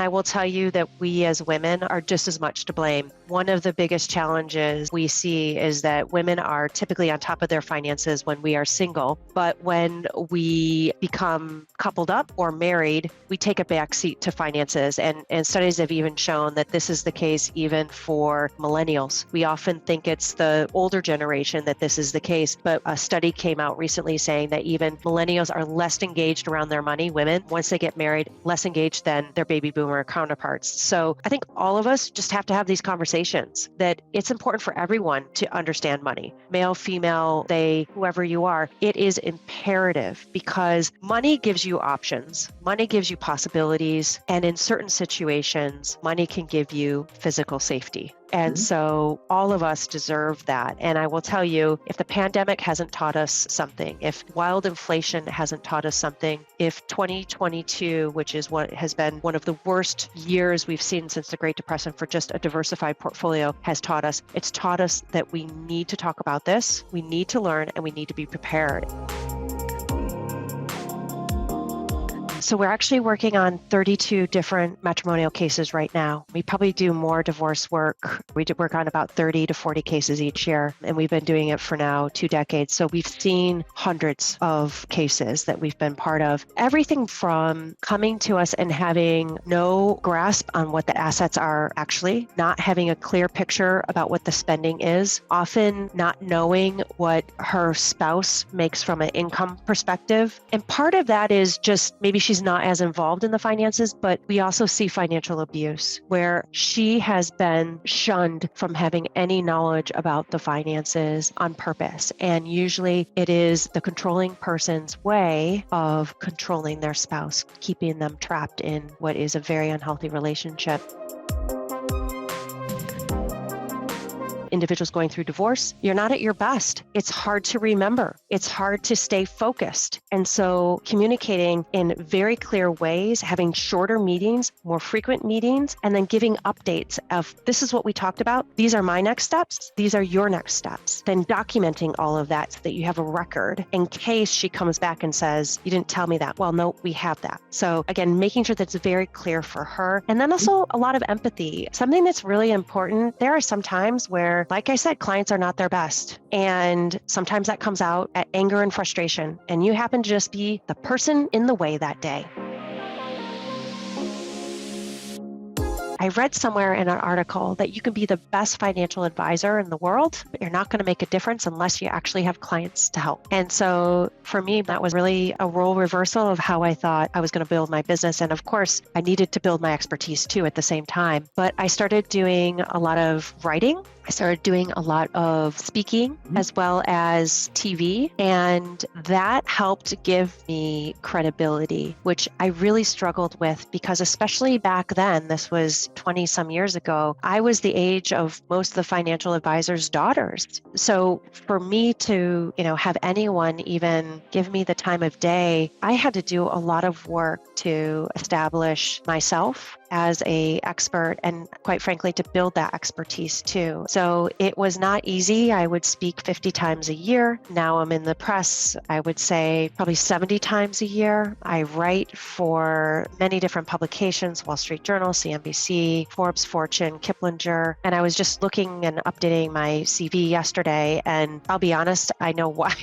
I will tell you that we as women are just as much to blame. One of the biggest challenges we see is that women are typically on top of their finances when we are single, but when we become coupled up or married, we take a back seat to finances. And studies have even shown that this is the case even for millennials. We often think it's the older generation that this is the case, but a study came out recently saying that even millennials are less engaged around their money, women, once they get married, less engaged than their baby boomer counterparts. So I think all of us just have to have these conversations that it's important for everyone to understand money, male, female, they, whoever you are. It is imperative because money gives you options. Money gives you possibilities. And in certain situations, money can give you physical safety. And so all of us deserve that. And I will tell you, if the pandemic hasn't taught us something, if wild inflation hasn't taught us something, if 2022, which is what has been one of the worst years we've seen since the Great Depression for just a diversified portfolio has taught us, it's taught us that we need to talk about this, we need to learn, and we need to be prepared. So we're actually working on 32 different matrimonial cases right now. We probably do more divorce work. We do work on about 30 to 40 cases each year, and we've been doing it for now 2 decades. So we've seen hundreds of cases that we've been part of. Everything from coming to us and having no grasp on what the assets are actually, not having a clear picture about what the spending is, often not knowing what her spouse makes from an income perspective. And part of that is just maybe she's not as involved in the finances, but we also see financial abuse where she has been shunned from having any knowledge about the finances on purpose. And usually it is the controlling person's way of controlling their spouse, keeping them trapped in what is a very unhealthy relationship. Individuals going through divorce, you're not at your best. It's hard to remember. It's hard to stay focused. And so communicating in very clear ways, having shorter meetings, more frequent meetings, and then giving updates of this is what we talked about. These are my next steps. These are your next steps. Then documenting all of that so that you have a record in case she comes back and says, you didn't tell me that. Well, no, we have that. So again, making sure that's very clear for her. And then also a lot of empathy. Something that's really important. There are some times where, like I said, clients are not their best. And sometimes that comes out at anger and frustration. And you happen to just be the person in the way that day. I read somewhere in an article that you can be the best financial advisor in the world, but you're not going to make a difference unless you actually have clients to help. And so for me, that was really a role reversal of how I thought I was going to build my business. And of course, I needed to build my expertise too at the same time. But I started doing a lot of writing. I started doing a lot of speaking as well as TV, and that helped give me credibility, which I really struggled with because especially back then, this was 20 some years ago, I was the age of most of the financial advisors' daughters. So for me to, have anyone even give me the time of day, I had to do a lot of work to establish myself as an expert and quite frankly, to build that expertise too. So it was not easy. I would speak 50 times a year. Now I'm in the press, I would say probably 70 times a year. I write for many different publications, Wall Street Journal, CNBC, Forbes, Fortune, Kiplinger. And I was just looking and updating my CV yesterday. And I'll be honest, I know why.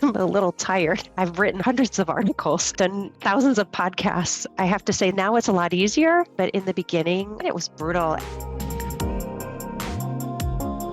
I'm a little tired. I've written hundreds of articles, done thousands of podcasts. I have to say now it's a lot easier, but in the beginning, it was brutal.